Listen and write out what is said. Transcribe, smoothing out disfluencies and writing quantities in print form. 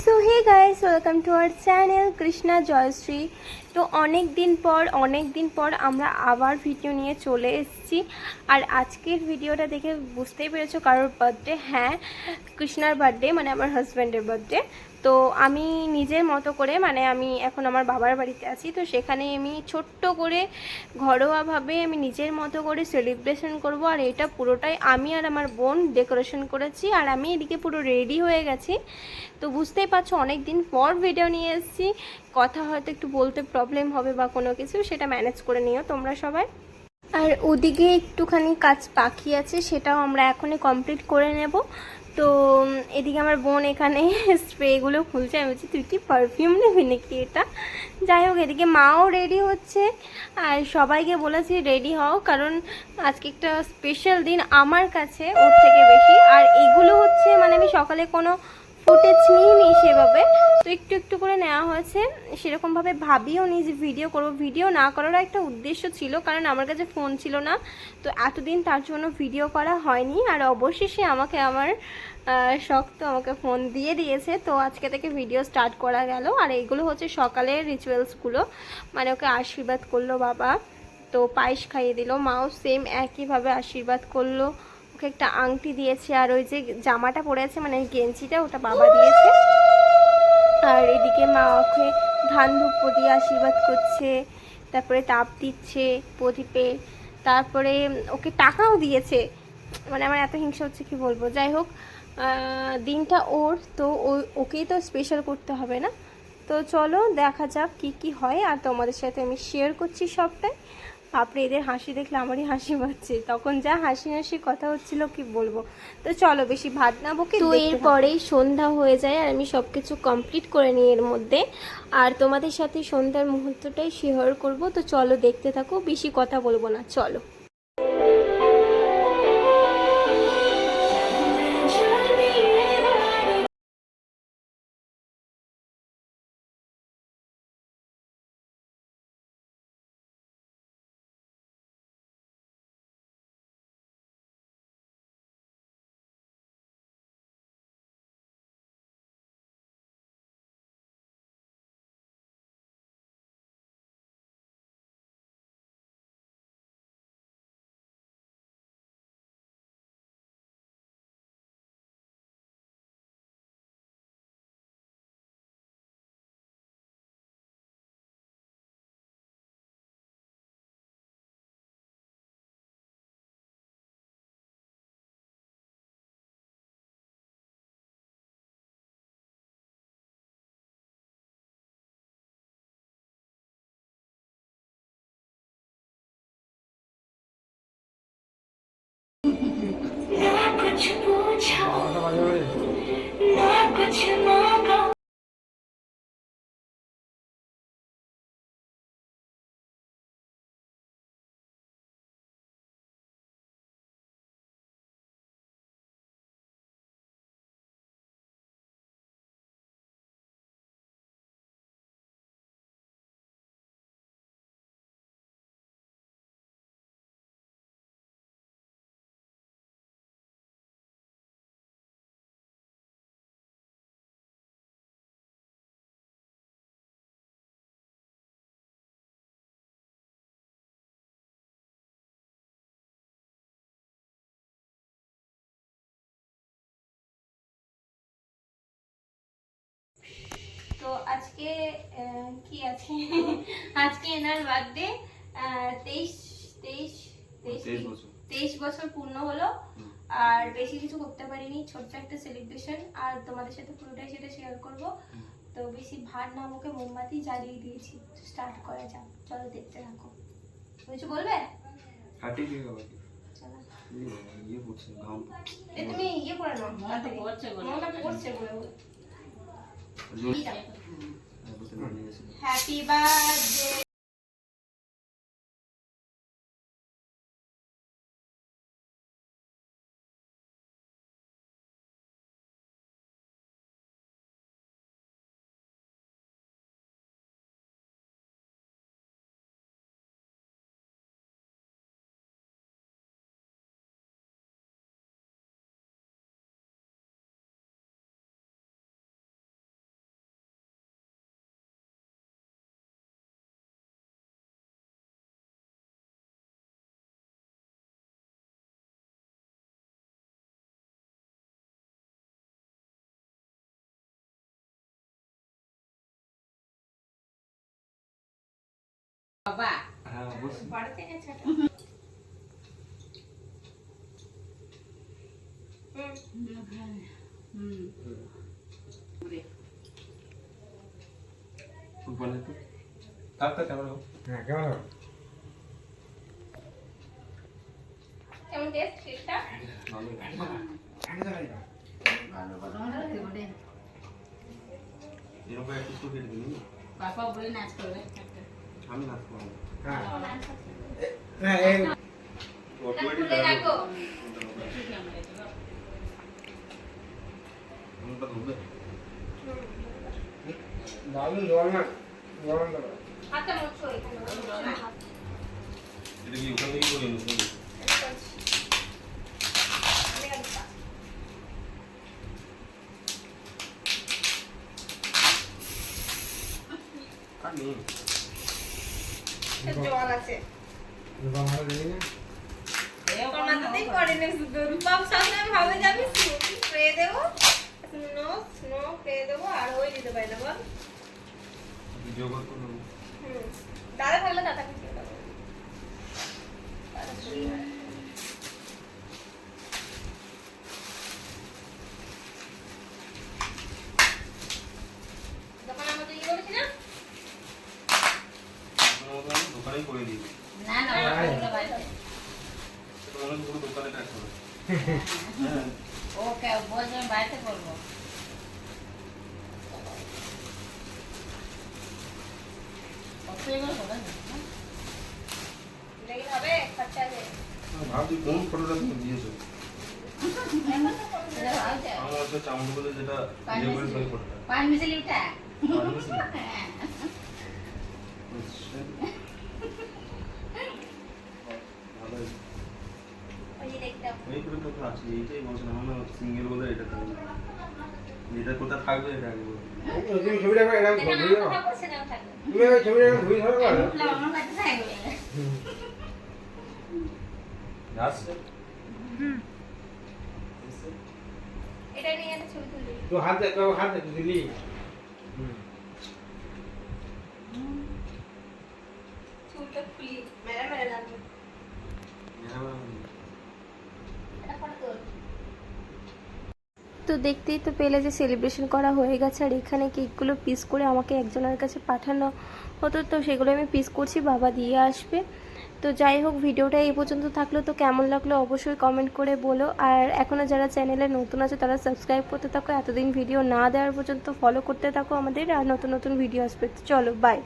So hey guys, welcome to our channel Krishna Jayashree. তো অনেক দিন পর আমরা আবার ভিডিও নিয়ে চলে এসেছি। আর আজকের ভিডিওটা দেখে বুঝতেই পেরেছো কারোর বার্থডে। হ্যাঁ, কৃষ্ণার বার্থডে, মানে আমার হাজব্যান্ডের বার্থডে। তো আমি নিজের মতো করে, মানে আমি এখন আমার বাবার বাড়িতে আছি, তো সেখানে আমি ছোট্ট করে ঘরোয়াভাবে আমি নিজের মতো করে সেলিব্রেশন করব। আর এটা পুরোটাই আমি আর আমার বোন ডেকোরেশন করেছি, আর আমি এদিকে পুরো রেডি হয়ে গেছি। তো বুঝতেই পারছো অনেক দিন পর ভিডিও নিয়ে এসেছি। কথা হয়তো একটু বলতে প্রবলেম হবে বা কোনো কিছু, সেটা ম্যানেজ করে নিও তোমরা সবাই। আর ওদিকে একটুখানি কাজ বাকি আছে, সেটাও আমরা এখনই কমপ্লিট করে নেব। তো এদিকে আমার বোন এখানে স্প্রেগুলো খুলছে। আমি বলছি তুই কি পারফিউম নেবি নাকি এটা। যাই হোক, এদিকে মাও রেডি হচ্ছে। আর সবাইকে বলেছি রেডি হও, কারণ আজকে একটা স্পেশাল দিন আমার কাছে ওর থেকে বেশি। আর এগুলো হচ্ছে, মানে আমি সকালে কোনো ফুটেজ নিইনি সেভাবে, তো একটু একটু করে নেওয়া হয়েছে। সেরকমভাবে ভাবিও নি যে ভিডিও করব। ভিডিও না করারও একটা উদ্দেশ্য ছিল, কারণ আমার কাছে ফোন ছিল না, তো এতদিন তার জন্য ভিডিও করা হয়নি। আর অবশেষে আমাকে আমার শখ তো আমাকে ফোন দিয়ে দিয়েছে, তো আজকে থেকে ভিডিও স্টার্ট করা গেল। আর এইগুলো হচ্ছে সকালের রিচুয়ালসগুলো, মানে ওকে আশীর্বাদ করলো বাবা, তো পায়েস খাইয়ে দিল। মাও সেম একইভাবে আশীর্বাদ করলো, ওকে একটা আংটি দিয়েছে। আর ওই যে জামাটা পরে আছে, মানে গেঞ্জিটা, ওটা বাবা দিয়েছে। আর এদিকে মা ওকে ধান ধূপ দিয়ে আশীর্বাদ করছে, তারপরে তাপ দিচ্ছে প্রদীপে, তারপরে ওকে টাকাও দিয়েছে। মানে আমার এত হিংসা হচ্ছে কি বলবো। যাই হোক, দিনটা ওর, তো ওকেই তো স্পেশাল করতে হবে না। তো চলো দেখা যাক কি কি হয়, আর তোমাদের সাথে আমি শেয়ার করছি সবটাই। বাপরে, এদের হাসি দেখলে আমারই হাসি পাচ্ছে। তখন যা হাসি হাসি কথা হচ্ছিল কি বলবো। তো চলো বেশি ভাত না বকে, তো এরপরেই সন্ধ্যা হয়ে যায় আর আমি সব কিছু কমপ্লিট করে নিই এর মধ্যে। আর তোমাদের সাথে সন্ধ্যার মুহূর্তটাই শেয়ার করব। তো চলো দেখতে থাকো, বেশি কথা বলবো না, চলো। कुछ पूछो ना कुछ मांगो। তো আজকে কি আছে আজকে এনার বার্থডে। 23 23 23 বছর পূর্ণ হলো। আর বেশি কিছু করতে পারিনি, ছোট্ট একটা সেলিব্রেশন, আর তোমাদের সাথে পুরোটাই সেটা শেয়ার করব। তো বেশি ভাত না বকে মোমবাতি জ্বালিয়ে দিয়েছি। স্টার্ট করা যাক, চলো দেখতে থাকো। কিছু বলবে? চলো তুমি ইয়ে করে নাও, পড়ছে বলে হ্যাপি বার্থডে। বাবা হ্যাঁ অবশ্যই। বাড়িতে গেছে এটা। বলে তো তার তো কেমন হবে? হ্যাঁ কেমন হবে? কেমন টেস্ট কেকটা? ভালো এরকম একটু তো কেটে দিন পাপা বলে নাচ করবে আমি নাচ করবো। হ্যাঁ হ্যাঁ এই অটোমেটিক খুলে রাখো। কোনটা ধরবে? দাদু জল না গরম দাও হাতটা মুছো এখানে হাত এটা কি ওখান থেকে করে নিতে হবে? আর নেই জল আছে রূপা ভালো দেখি না তোর মাথাতেই পড়ে না শুধু রূপম সামনে আমি ভাবে যাবি স্প্রে দেবো স্নো স্নো স্প্রে দেবো আর ওই দিতে পারি না বল ভিডিও কল করব। দাদা থাকলে দাদাকে দিয়ে দেবো দাদা চুরি হয়। দোকানে আমাদের ইয়ে করেছি না আপনার মতো আমি দোকানেই করে দিই। না না ওটা বাড়িতে তোমার পুরো দোকানে কাজ করে। হ্যাঁ ওকে বলছে আমি বাড়িতে করবো লেগে হবে খরচা আছে ভাবছি কোন ফটোটা তুমি দিয়েছো? আমার হচ্ছে চামড় বলে যেটা ইয়ে করে সেই ফটোটা। পান মিশালি উঠা পারমিশন? ভালো হয়েছে। ওই যে দেখতাম এই করে তো আছে এইটাই বলছেন আমার সিঙ্গেল বলে এটা থাকবে এটা কোথা থাকবে এটা আগে বলুন। তুমি ছবিটা এরকম দেখেন ধুই আমার দাও কথা বলছে না থাকবে তুমি ওই ছবিটা এরকম ধুই ধরো না উঠলাম আমার কাছে থাকবে আসছে এটা নিয়ে একটা ছবি তুলি তো হাত দে দিলি চুলটা খুলি মেলা মেলা লাগবে এটা ফটো তোল তো দেখতেই তো পেলে যে সেলিব্রেশন করা হয়ে গেছে আর এখানে কেকগুলো পিস করে আমাকে একজনের কাছে পাঠানো হতো তো সেগুলো আমি পিস করছি বাবা দিয়ে আসবে তো যাই হোক ভিডিওটা এই পর্যন্ত থাকলো তো কেমন লাগলো অবশ্যই কমেন্ট করে বলো আর এখনও যারা চ্যানেলে নতুন আছে তারা সাবস্ক্রাইব করতে থাকো এতদিন ভিডিও না দেওয়ার পর্যন্ত ফলো করতে থাকো আমাদের আর নতুন নতুন ভিডিও আসবে চলো বাই